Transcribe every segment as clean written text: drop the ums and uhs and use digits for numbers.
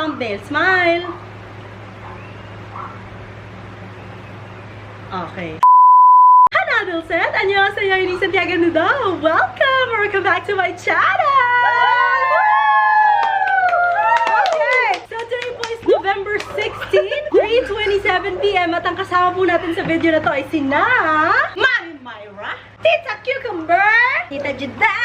thumbnail. Smile! Okay. Hanadol set! Annyeonghaseyo, Ini Santiago Nudo! Welcome! Welcome back to my channel! Okay! So today po is November 16, 3:27 PM at ang kasama po natin sa video na to ay sina... Mami Myra! Tita Cucumber! Tita Juda!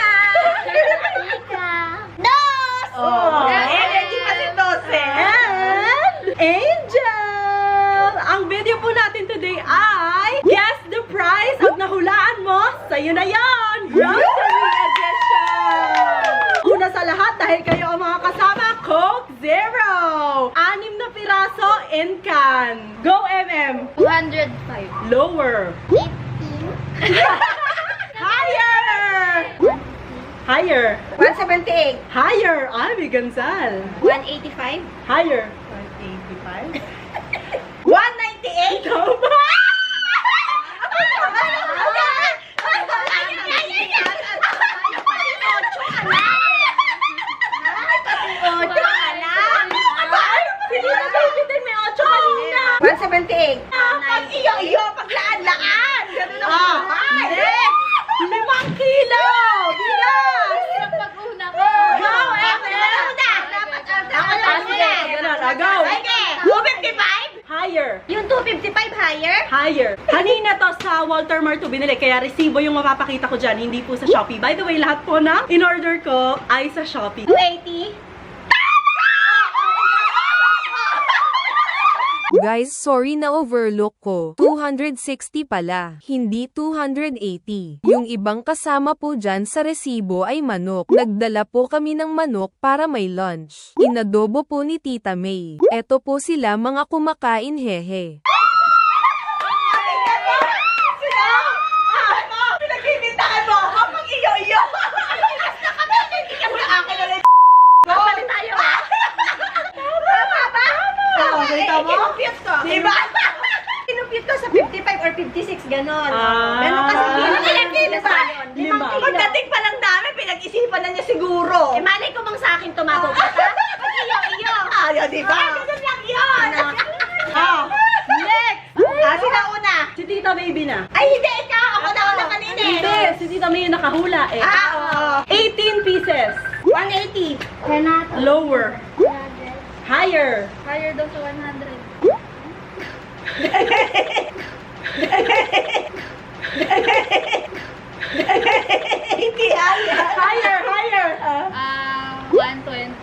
Dos! Oh! Hindi pa si Dos And Angel! Ang video po natin today ay Guess the Price! Pag nahulaan mo, sa'yo na yon! Grocery Edition! Una sa lahat, dahil kayo ang mga kasama, Coke Zero! 6 na piraso in can. Go, MM! 205. Lower. 18. Higher! Higher. 178. Higher. Ivy Gonzal. 185. Higher. 185. 198. Tama! Pag iyo, paglaan-laan! Ganun ang buhay! Hindi! 5 kilo! Bigas! Pag-una ko. Go! Go! Sige. 255? Higher! Yung 255 higher? Higher. Kanina to sa Walter Mart to binili, kaya resibo yung mapapakita ko dyan, hindi po sa Shopee. By the way, lahat po na in-order ko ay sa Shopee. 280? Guys, sorry na overlook ko. 260 pala, hindi 280. Yung ibang kasama po dyan sa resibo ay manok. Nagdala po kami ng manok para may lunch. Inadobo po ni Tita May. Eto po sila mga kumakain hehe. Pinagbibintahan mo ako pag iyo-iyo! Kapali tayo ha? Tama ba? Kita mo? Kinumpute ko. Diba? Kinumpute ko sa 55 or 56, ganon. Ah. Ganon kasi ilang kilos ba yun? Lima. 5 kilo. Pagdating pa lang namin, pinag-isipan na niya siguro. Eh, malay ko bang sa akin tumabog ka? Pag iyo-iyo. Ayaw, diba? Ganun lang yun. Next! Sino una? Si Tita Baby na. Ay, hindi. Ikaw. Ako na una kanina eh. Hindi, si Tita May yung nakahula eh. Oo. 18 pieces. 180. Renato. Lower. Higher. Higher daw sa 100. Hindi higher. Higher. 120.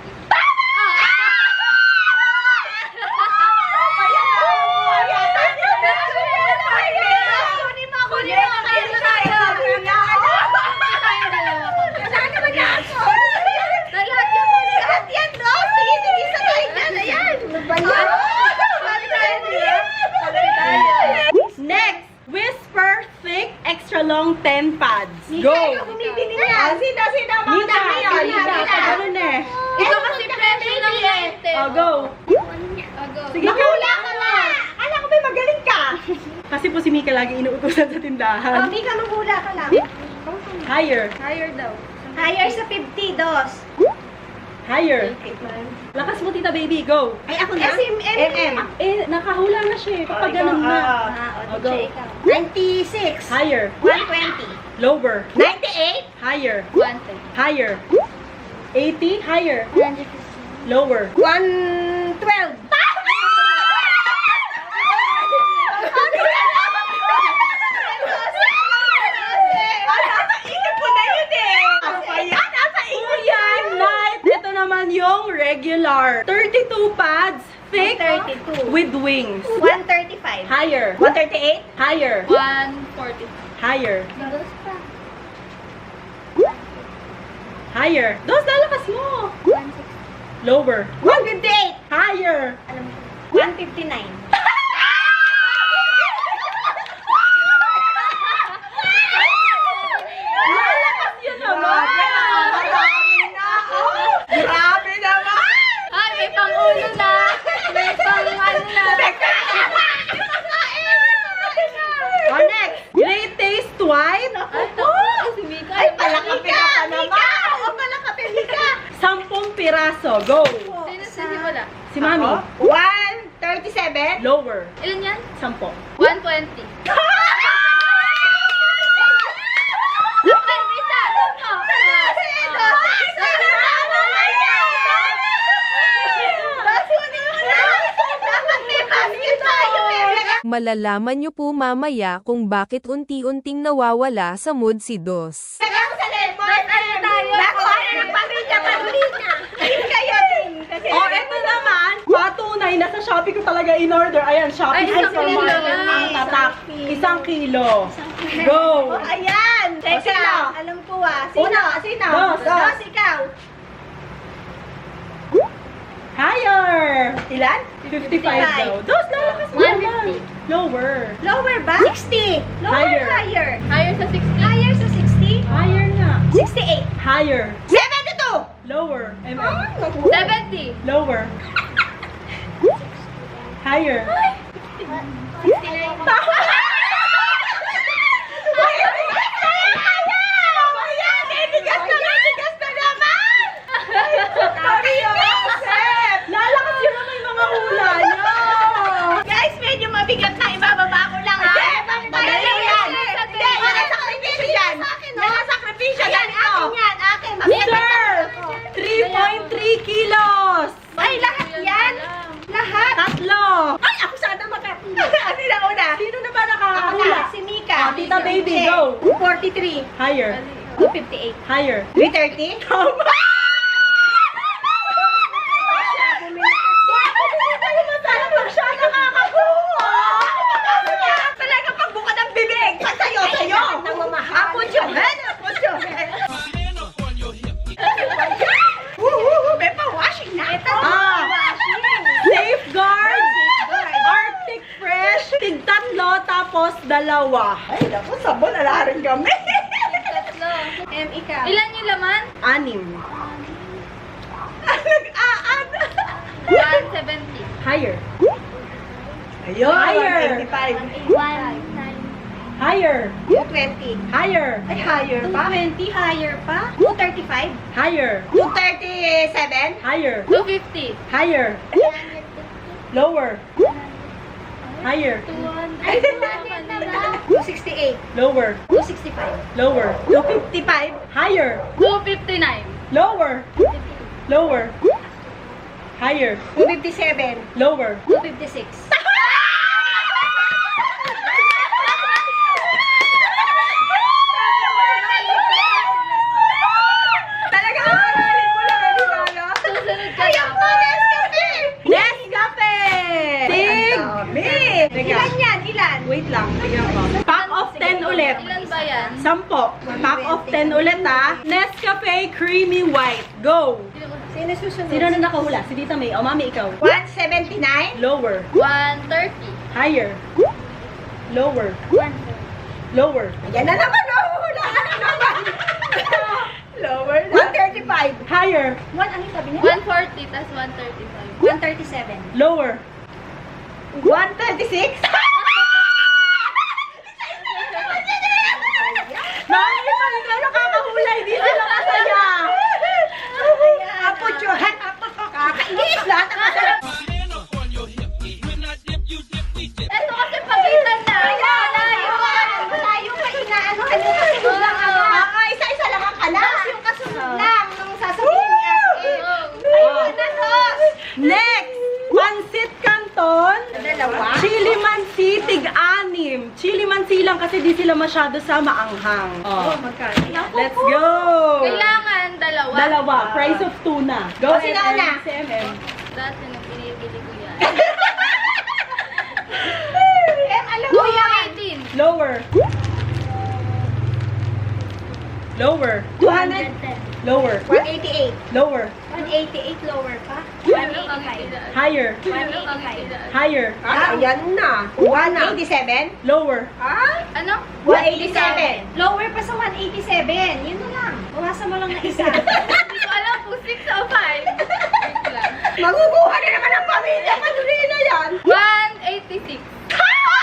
Next, Whisper Thick Extra Long 10 pads. Go! Bumibili niya. Sino? Nina, ganun eh. Ikaw kasi presyo ng 20. Oh, go. Sige, Mahula ka na. Alam ko ba magaling ka? Kasi po si Mika lagi inuutosan sa tindahan. Mika, mahula ka lang. Higher. Higher daw. Higher sa 50, dos. Higher. Lakas mo, Tita Baby. Go. Ay, ako na? MM. Eh, nakahula na siya eh. Kapag ganun na. O, Go. 96. Higher. 120. Lower. 98. Higher. 110. Higher. 80. Higher. Lower. 112. Ito naman yung regular. 32 pads. Thick. 32. With wings. 135. Higher. 138. Higher. 140. Higher. Dos pa. Higher. Dos, lalakas mo. 160. Lower. 158. Higher. Alam mo. 159. Lalakas yun naman. Grabe naman. Ay, may pang-ulo na. May pang-ano na. Oh, next. Great Taste Wine. Ay, palakapi ka pa naman. Oo, palakapi ka. 10 piraso. Go. Sino wala? Si Mami. 137. Lower. Ilan yan? 10. 120. Malalaman nyo po mamaya kung bakit unti-unting nawawala sa mood si Dos. Oh, eto naman. Patunay, nasa Shopee ko talaga in order. Ayan, Shopee. Ay, isang for kilo. market ang tatak. 1 kilo. Go. Ayan! Teka, sino? alam ko Sino? Sino? Dos. Dos, ikaw. Higher. Ilan? 55 daw. Dos, lalakas mo naman. 150. Lower. Lower ba? 60. Lower, Higher. higher. Higher sa 60. Higher sa 60? Higher nga. 68. Higher. 72. Lower. Mm. 70. Lower. Higher. 69. Lalakas yun naman yung mga hula nyo. Guys, medyo mabigat na. Ibababa ko lang ha. Madali yan. Hindi, nakasakripisyo yan. Nakasakripisyo yan. Akin yan. Akin. Sir! 3.3 kilos! Ay, lahat yan. Lahat. Tatlo! Ay, ako sana makapila. Sino una? Sino na ba Ako nakakahula? na. Si Mika. Oh, Tita Baby, go. 43. Higher. 258. Higher. 330. Tama! Talaga pagbuka ng bibig. Sa'yo. Ang putyohan. May pa-washing na. Ito. Safeguard! Arctic Fresh, tig tatlo, tapos dalawa. Ay, naku, sabon. Ala rin kami. Tatlo. Ikaw. Ilan yung laman? 6. Nag-aan. 170. Higher. Ayun. Higher. 185. Higher. 220. Higher. Ay, higher pa? 220, higher pa? 235? Higher. 237? Higher. 250. Higher. Lower. Higher. 268. Lower. 265. Lower. 255. Higher. 259. Lower. Lower. Higher. 257. Lower. 256. Talaga aralin mo lang, Alibana. Susunod ka na. Nescafe! Tig! Dami. Ilan yan? Ilan? Wait lang, tignan ko. Pack of 10 ulit. Ilan ba yan? 10. Pack of 10 ulit ha. Nescafe Creamy White. Go! Sino susunod? Sino na nakahula? Si Tita May. O, Mami, ikaw. 179? Lower. 130. Higher. Lower. 130. Lower. Yan na naman, hula ka na naman. Lower na. 135. Higher. Ano sabi niya? 140 tas 135. 137. Lower. 136? Mami, pag ikaw nakakahula, hindi sila masaya. Apotyohan. Kakainis lahat ang masarap. Ito kasi pagitan na. Malayo pa inaano. Kasunod lang ako. Isa-isa lang ang kalas. Yung kasunod lang. Nung sasabihin ni Ate. Ayun na, Dos. Next! Pansit Canton. Dalawa. Chili Mansi, tig-6. Chili Mansi lang kasi di sila masyado sa maanghang. Oh. Magkano? Let's go! Kailangan dalawa. Dalawa. Price of tuna. Go, O, sino una? Si MM. Dati nung binibili ko yan. Alam mo yan. 218. Lower. Lower. 210. Lower. 188. Lower. 188 lower pa? 185. Higher. 185. Higher. Ayan na. 187? Lower. Ano? 187. Lower pa sa 187. Yun na lang. Bawasan mo lang na isa. Hindi ko alam kung 6 o 5. Maguguha na naman ang pamilya. Patuloy na yan. 186. Tama!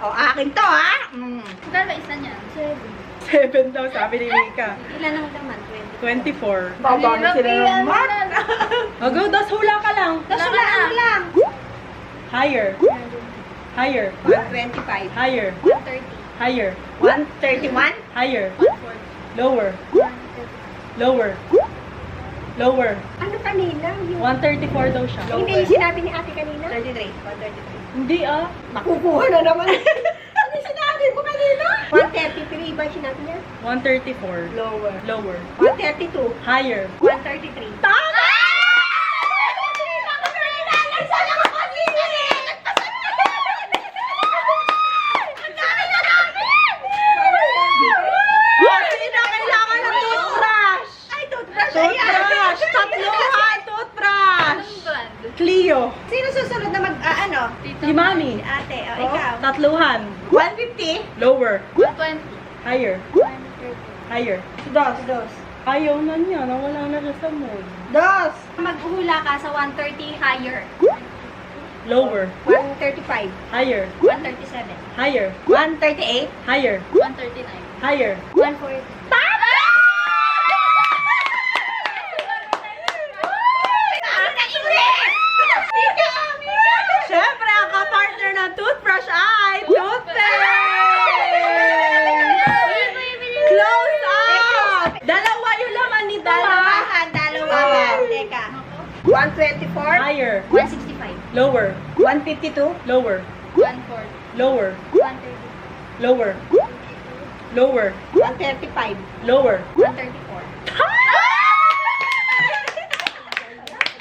O, akin to, ha? Magkano ba isa niyan? 7 daw, sabi ni Mika. Ilan ang laman? 24. Baba na sila ng mat. O, go, das hula ka lang. Nasulaan mo lang. Higher. Higher. 125. Higher. 130. Higher. 131. Higher. 140. Lower. Lower. Lower. Ano kanina? 134 daw siya. Hindi yung sinabi ni ate kanina? 33. 133. Hindi ah. Makukuha na naman. Ano yung sinabi mo kanina? 133 ba yung sinabi niya? 134. Lower. Lower. 132. Higher. 133. Tama! Oh, sino kailangan ng toothbrush? Ay, toothbrush. Toothbrush. Tatluhan. Toothbrush. Anong brand? Clio. Sino susunod na ano? Si Mami. Ate, o Oh, ikaw. tatluhan. 150. Lower. 120. Higher. 130. Higher. Dos. Ayaw na niya. Nawala na siya sa mood. Dos. Maghuhula ka sa 130 higher. Lower. 135. Higher. 137. Higher. 138. Higher. 139. Higher. 140. Siyempre, ang kapartner ng toothbrush ay toothpaste! Close up! Dalawa yung laman nito ha! Dalawahan. Teka. 124. Higher. 165. Lower. 152. Lower. 140. Lower. 130. Lower. Lower. 135. Lower. 134.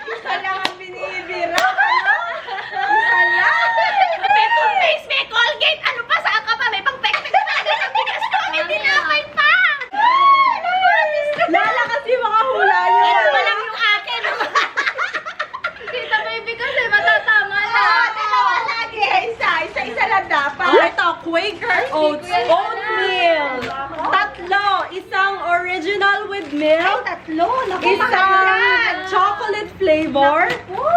Isa lang ang binibira. Isa lang. May toothpaste, may Colgate. Ano pa? Saan ka pa? May pang-pekpek na agad ang bigas ko. May tinapay pa. Lala kasi mga hula niyo. Ito pa lang yung akin. Tita baby kasi matatama na. Dalawa lagi. Isa lang dapat. Oh, ito, Quaker Oats Oatmeal. Tatlo. Isang original with Ay, milk. tatlo. Naku, Isang mahal. chocolate flavor.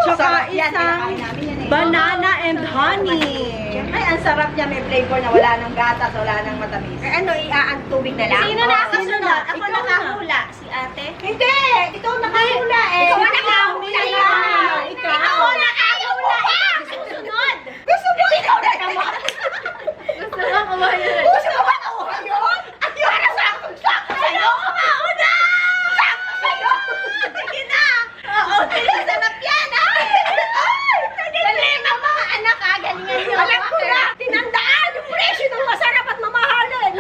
Tsaka Sarap yan. isang Kinakain namin yan eh. banana and honey. Ay, ang sarap niya. May flavor na wala ng gatas, wala ng matamis. Eh, ano, ang tubig na lang? Sino Oh, na sino kasunod? na? Ako Ikaw na. nakahula. Si ate? Hindi! Ikaw nakahula eh. Ikaw nakahula yan. Ikaw nakahula yan. Susunod. Gusto mo ikaw na naman. Gusto mo kuha yun. Gusto mo ba nakuha yun? Ayun, para sakto sa'yo. Mauna! Sakto sa'yo. Sige na. Oo, sarap yan ha. Dali na mga anak ha. Galingan nyo. Alam ko na. Tinandaan yung presyo ng masarap at mamahalin.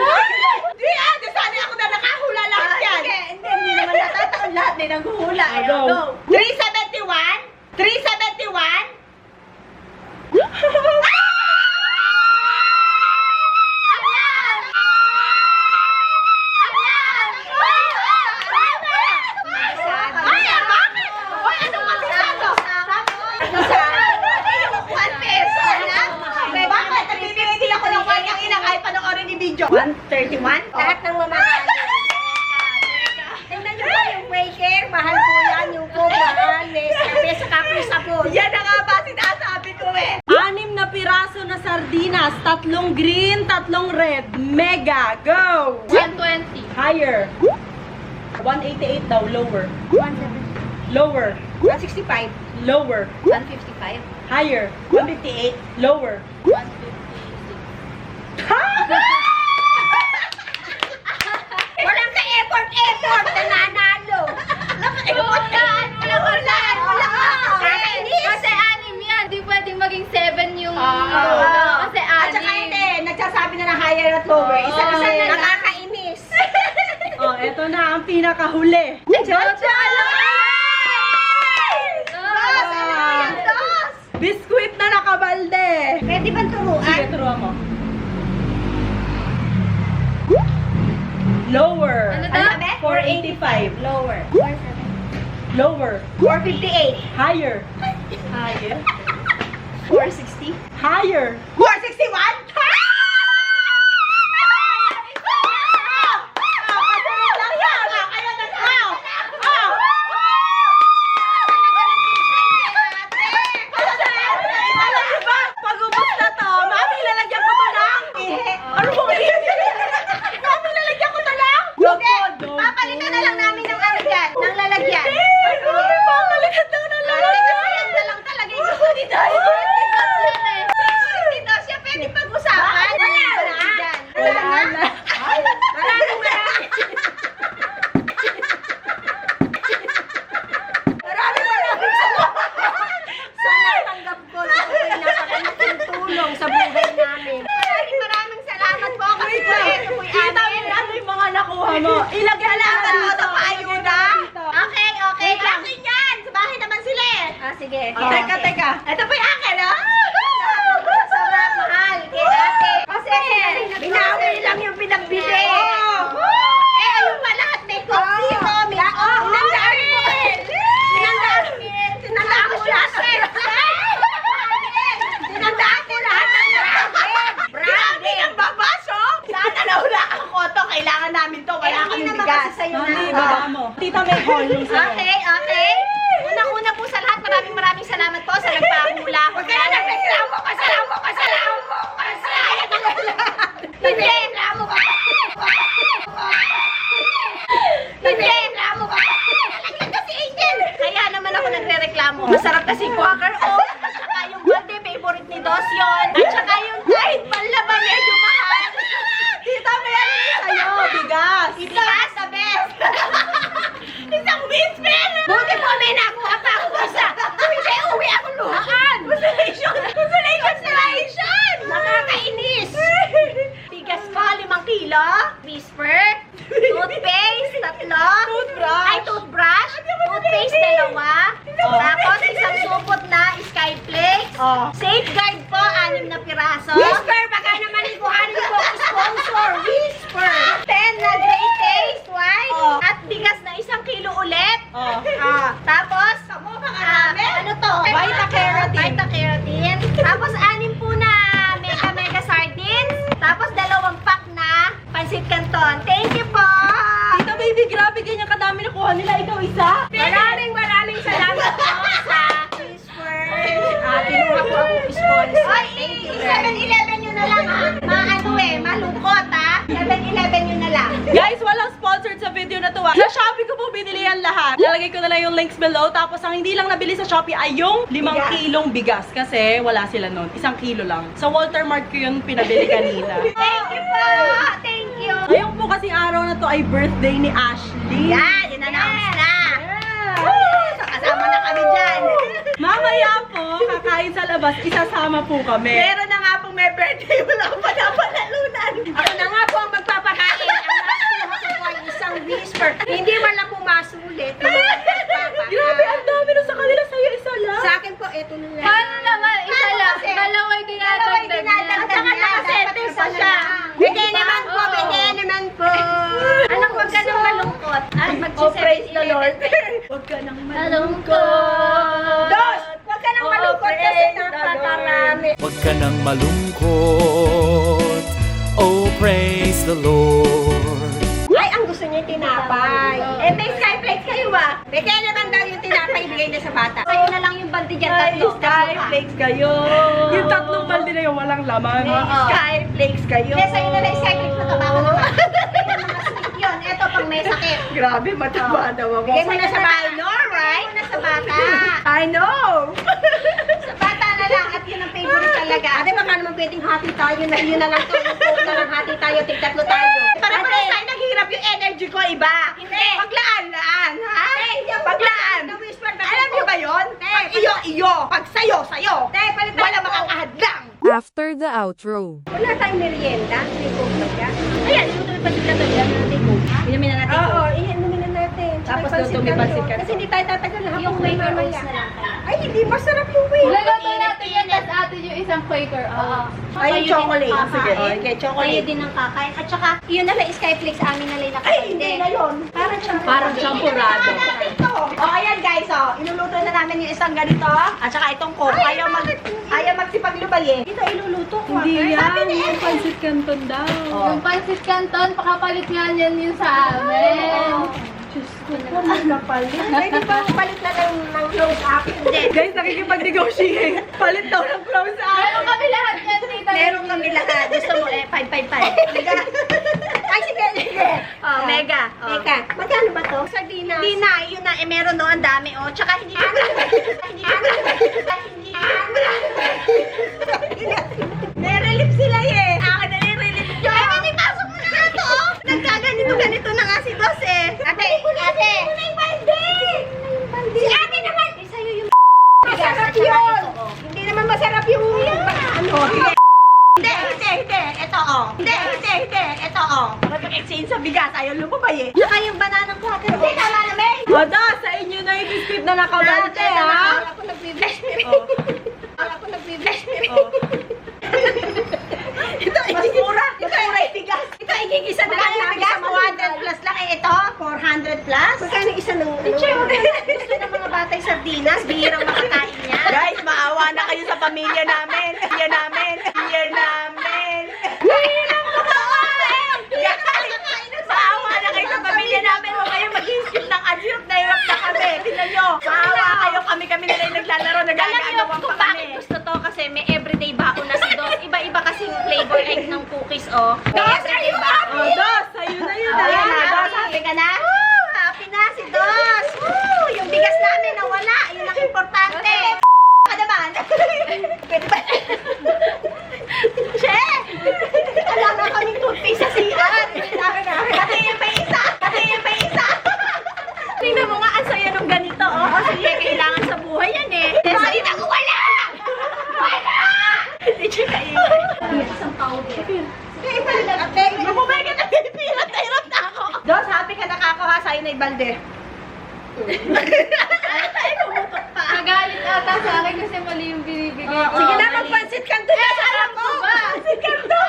Di di sana ako na nakahula lahat yan. Hindi naman natataon lahat. Hindi nanghuhula. Go. 371? 371? Video. 131? Lahat ng mamahal. Tingnan nyo ba yung Quaker? Mahal po yan. Yung Coke, mahal. May sabon. Yan na nga ba sinasabi ko eh. 6 na piraso na sardinas. 3 green, 3 red. Mega. Go! 120. Higher. 188 daw. Lower. 170. Lower. 165. Lower. 155. Higher. 158. Lower. 156. Walang ka-effort. Nananalo. Ulan! Ulan! Kakainis. Kasi anim yan. Di pwedeng maging 7 yung kasi At saka anim. hindi, nagsasabi na ng higher at lower. Isa na Oo. nakakainis. Oh, eto na ang pinakahuli. Jojo! Dos! Biskuit na nakabalde. Pwede bang turuan? Sige, turuan mo. Lower. Ano daw? 485. Lower. Lower. 458. Higher. Higher. 460. Higher. 461? Pag ubos na to, mami, lalagyan ko to ng sige. Teka. Ito po yung akin, ah! Sobrang mahal kay ate. Kasi binawi lang yung pinagbili. Ayun pa lahat may coffee ko. Sinandaan ko lahat. Sinandaan ko lahat ng branding. Ang babaso! Sana nahulaan ko to. Kailangan namin to. Wala Hindi kaming naman bigas. kasi sa'yo na. Hindi, baba mo. Tita, may haul yung sa'yo. Okay. Unang-una po sa lahat, maraming salamat po sa nagpahula. Huwag ka na nagreklamo ka! Hindi, reklamo ka! Nalagyan kasi Angel! Kaya naman ako nagre-reklamo. Masarap kasi quaker oat. At saka yung birthday favorite ni Dos yun. At saka yung kahit panlaba medyo mahal. Tita, may ano yung sa'yo? Bigas! Bigas the best! Isang whisper! Buti po may nakuha pa ako basta. Hindi, uwi ako luhaan. Consolation! Nakakainis! Bigas ko, 5 kilo. Whisper. Toothpaste, 3. Toothbrush. Toothpaste, 2. Tapos isang supot na Skyflakes. Safeguard po, 6 na piraso. Whisper, baka naman ikuhanin ko sponsor. Whisper. 10 na Great Taste White. At bigas na 1 kilo ulit. Tapos, ano to? Vita-Keratin. Tapos 6 po na mega sardines. Tapos 2 pack na pansit canton. Thank you po! Tita, baby, grabe ganyan kadami nakuha nila. Ikaw isa? Maraming salamat po sa Whisper. Kinuha po ako sponsor. Thank you. 7-Eleven nyo na lang ha. Malungkot ha. 7-Eleven nyo na lang. Guys, walang sponsored sa video na to. Sa Shopee ko po binili yan lahat. Lalagay ko na lang yung links below. Tapos ang hindi lang nabili sa Shopee ay yung 5 kilong bigas. Kasi wala sila nun. 1 kilo lang. Sa Walter Mart ko yun pinabili kanina. Thank you po. Thank you. Ngayon po kasing araw na to ay birthday ni Ashley. Yan, in-announce na. So, kasama na kami dyan. Mamaya po, kakain sa labas, isasama po kami. Meron na nga pong may birthday. Wala ko pa napalalunan. Ako na nga po ang magpapakain. Ang nakuha ko po ay isang Whisper. Hindi man lang po masulit. Grabe, ang dami na sa kanila. Sa'yo isa lang. Sa akin po, ito na lang. Paano naman? Isa lang. Kasi, Dalawa'y dinadagdag niya. At saka nakasete pa siya. Bigay naman po, bigay naman po. Anak, huwag ka nang malungkot. At praise the Lord. Huwag ka nang Malungkot. Dos! Huwag ka nang malungkot kasi napakarami. Huwag ka nang malungkot. Oh, praise the Lord. Ay, ang gusto niya yung tinapay. May Skyflakes kayo ba? Bigay naman daw yung tinapay, ibigay na sa bata. Sa'yo na lang yung balde dyan, tatlo. Skyflakes kayo. Yung 3 balde na yun, walang laman. Skyflakes kayo. Hindi, sa'yo na lang yung Skyflakes, mataba naman. Kaya mga sweet yun. Ito, pang may sakit. Grabe, mataba daw ako. Bigay mo na sa bata. I know, right? Bigay mo na sa bata. I know! Sa bata na lang at yun ang favorite talaga. Ate, baka naman pwedeng hati tayo na yun na lang to. Yung phone na lang hati tayo, tig-tatlo tayo. Para tayo naghihirap yung energy ko, iba. Hindi. Paglaan, ha? Paglaan. Alam niyo ba yun? Pag iyo. Pag sayo. Wala makakahadlang. After the outro. Wala tayong merienda. May coke na siya. Ayan, ito may pansit na to. Ilan na natin coke. Inumin na natin coke. Oo, inumin na natin. Tapos doon may pansit ka. Kasi hindi tayo tatagal lahat. Yung Quaker Oats na lang. Ay, hindi masarap yung way. Luluto natin yan, tapos atin yung isang Quaker Oats. Ay, yung chocolate. Sige, okay, chocolate. Kayo din ang kakain. At saka, yun na lang, Skyflakes, amin na lang nakain. Ay, hindi na yun. Parang champurado. Parang champurado. natin to. O, ayan guys, iluluto na namin yung isang ganito. At saka itong coke. Ayaw magsipaglubay eh. Ito iluluto ko. Hindi Sabi yan, ni yung Ethel. pancit canton daw. Yung Pansit Canton, pakapalit nga yan yun sa amin. Diyos ko po, nagkapalit. Pwede ba palit na lang ng clothes akin? Hindi. Guys, nakikipag-negotiate. Palit daw ng clothes sa Meron kami lahat yan, tita. Meron kami lahat. Gusto mo 555. Mega. Ay, sige. Oh, mega. Mega. Magkano ba to? Sardinas. Hindi na. Yun na. Meron no. Ang dami. Tsaka hindi Nare-relief sila eh. Akin na nare-relief yun. Ay, pinipasok mo na ito. Nagkaganito na nga si Dos eh. Ate. Si ate naman. Sa'yo yung masarap yun. Hindi naman masarap yung Hindi. Ito Hindi. Ito Mag-exchange sa bigas. Ayaw lumabay eh. Saka yung banana cracker. Hindi, tama na, May. Ada, sa inyo na yung biscuit na nakabante, ha? Ako nagbibigay. Oh. Ako nag-blush. Oh. Ito, mas mura. Mas mura yung bigas. Ito, igigisa na lang namin sa 100 plus lang. Eh, ito, 400 plus. Magkano isa ng Gusto ng mga batay sardinas, bihirang makakain niya. Guys, maawa na kayo sa pamilya namin. Pamilya namin. Pamilya namin. Maawa na kayo sa pamilya namin. Huwag kayo mag-isip ng adyot. Nahirap na kami. Tingnan nyo. Maawa kayo. Kami na lang naglalaro. Alam niyo Nagagawa kung pa kami. bakit gusto to kasi may everyday baon na si Dos. Iba-iba kasing flavor egg ng cookies, oh. May everyday baon. Oh, Dos, sa'yo na yun. Oh, yan na, ah. Dos. Happy ka na? Woo! Happy na si Dos. Woo! Yung bigas namin nawala. Yun ang importante. Ka naman. Pwede ba? Che! Alam na kaming toothpaste sa CR. Katingin pa isa. Katingin pa isa. Tingnan mo nga, ang saya nung ganito, oh. Kasi kailangan sa buhay yan, eh. Salita ko, wala! Wala! Hindi siya kaingay. Isang powder. Kaya pala, lumumay ka na pipilat. Nahirap na ako. Dos, happy ka nakakuha sa'yo na ibalde. Ano tayo pumutok pa? Nagalit ata sa akin kasi mali yung binibigay ko. Sige na, magpansit kanto na sa harap mo. Pansit kanto.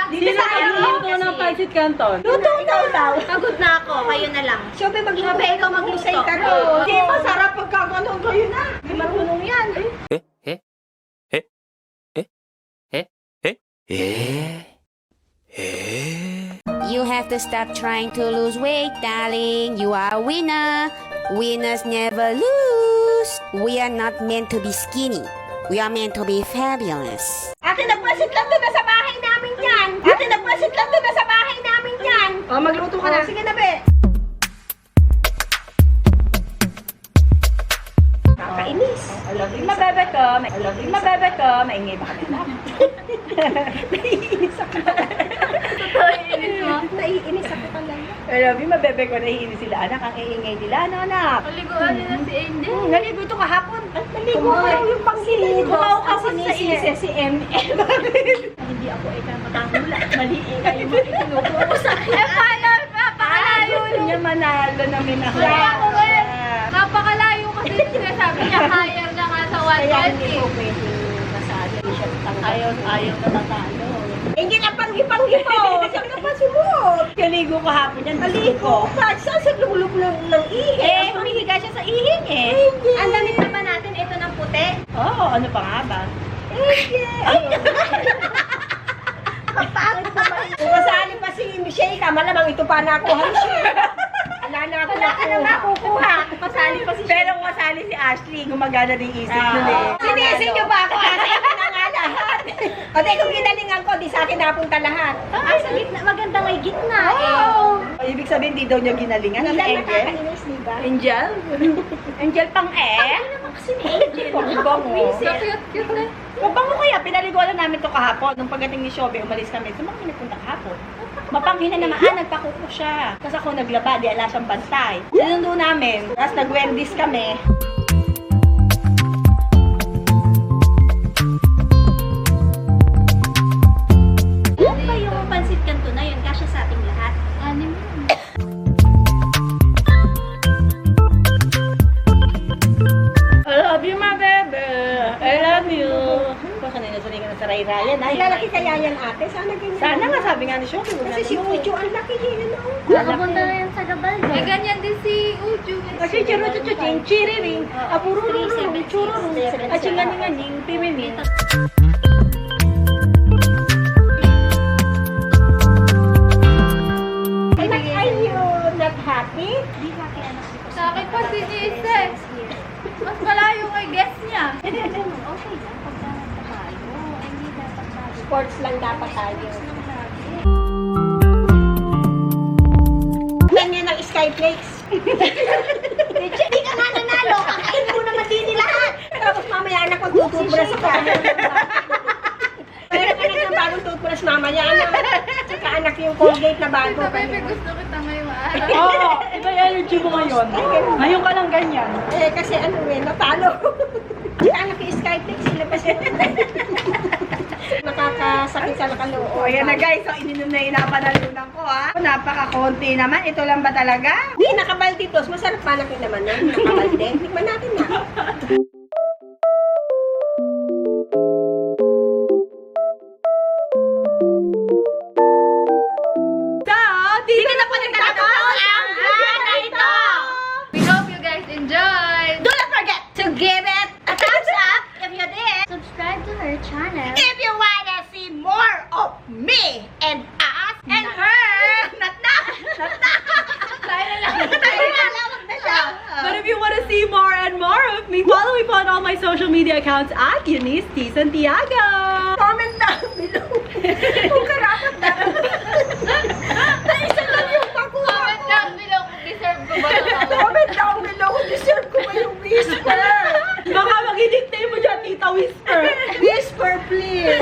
Dito sa harap mo. Ito ng Pansit Canton. Lutong daw. Pagod na ako, kayo na lang. Sobe, ikaw magluto. Hindi masarap pagkaganon kayo na. Hindi marunong yan. You have to stop trying to lose weight, darling. You are a winner. Winners never lose. We are not meant to be skinny. We are meant to be fabulous. Ate, nagpasit lang doon na sa bahay namin yan. Ate, nagpasit lang doon na sa bahay namin yan. Oh, magluto ka na. Sige na, be. Nakakainis. Mabebe ko. Mabebe ko. Maingay ba kami? Naiinis ako. Totoo yung inis mo. Naiinis ako talaga. Alam mo, mabebe ko. Nahihinis sila. Anak, ang iingay nila. Ano, anak? Paliguan nila si Angel. Naligo ito kahapon. Naligo ko yung pangsilid. Kumaw ka pa sa isip. Si MM. Hindi ako ikaw matahula. Mali ikaw yung tinuturo ko sa akin. Eh, paano? Napakalayo Gusto niya manalo na minahal. Kaya ako ngayon. Napakalayo kasi yung sinasabi niya. Higher na nga sa Kaya hindi ko 120. pwede masali. Ayaw na natalo. Hindi na panghi-panghi mo. Saan ka pa sumot? Kaligo kahapon yan. Maligo ka. Saan sa lulog ng ihi? Eh, humihiga siya sa ihing eh. Ang damit naman natin, ito ng puti. Oo, ano pa nga ba? Kapangit naman. Kung kasali pa si Michelle ka, malamang ito pa nakuha ni Michelle. Wala na ako nakukuha. Kasali pa si Pero kung kasali si Ashley, gumagana din isip nun eh. Sinisin niyo ba ako? Kasi ako na nga lahat. O di kung ginalingan ko, di sa akin napunta lahat. Ah, sa gitna. Maganda may gitna Ibig sabihin, di daw niya ginalingan. Ano, Hindi lang Angel? nakakainis, di ba? Angel? Angel pang Hindi naman kasi ni Angel. Ang bango. Cute na. Mabango kaya, pinaliguan namin to kahapon. Nung pagdating ni Shobe, umalis kami. Saan mga pinapunta kahapon? Mapanghin na naman, nagpakuko siya. Tapos ako naglaba, di ala siyang bantay. Sinundo namin. Tapos nag-Wendy's kami. Ano ba yung pansit kanto na yun? Kasya sa ating lahat. Anim yun. I love you, my baby. I love you. Baka nanasanay ka na sa Ray-Ryan. Ay, Lalaki kaya yan ate? Sana ganyan. sana nga sabi nga ni Shobe. Kasi si Ucho, ang laki niya. Nakapunta na yan sa gabal. Eh, ganyan din si Uju. Kasi chiro-chuchuching, chiriring, apururururung, chururung, achinganinganing, pimimin. Are you not happy? Sa akin pa si Jesse. Mas malayo kay guest niya. Okay lang, pagdapat tayo. Hindi dapat tayo. Sports lang dapat tayo. Ganyan ang Skyflakes. Hindi ka nga nanalo. Kakain mo naman din lahat. Tapos mamaya anak magtutubras ka. Meron ka ng bagong toothbrush mamaya. Tsaka anak yung Colgate na bago. Sa bebe, gusto kita ngayong araw. Oo, iba yung energy mo ngayon. Ngayon ka lang ganyan. Eh, kasi ano natalo. Yung anak yung Skyflakes, sila pa siya. Nakakasakit sa nakaloob. O, ayan na guys. So, ininom na yung napanalunan ko ha. Napaka-konti naman. Ito lang ba talaga? Hindi, nakabaldi tos. Masarap pa naman nun. Nakabaldi. Tikman natin na. give it a thumbs up if you did. Subscribe to her channel. If you wanna see more of me and us and her. Not na. Tayo na lang. Wag na siya. But if you want to see more and more of me, follow me po on all my social media accounts at Eunice T. Santiago. Comment down below kung karapat na. Naisa lang yung makuha Comment ko. down below kung deserve ko ba ito. Comment down below kung deserve ko ba yung whisper. Baka mag-i-dictate mo dyan, Tita Whisper. Whisper, please.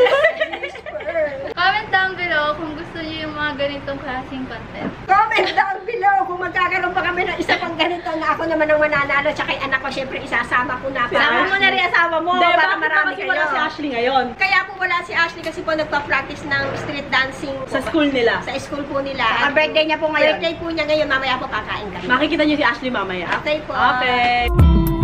Whisper. Comment down below kung gusto niyo yung mga ganitong klaseng content. Comment down below kung magkakaroon pa kami ng isa pang ganito na ako naman ang mananalo tsaka yung anak ko syempre isasama ko na. Sama mo na rin asawa mo Hindi, para bakit marami kasi kayo. wala si Ashley ngayon? Kaya po wala si Ashley kasi po nagpa-practice ng street dancing Sa school nila. Sa school po nila. Ang birthday niya po ngayon. Birthday po niya ngayon. Mamaya po kakain kami. Makikita niyo si Ashley mamaya. Okay po. Okay.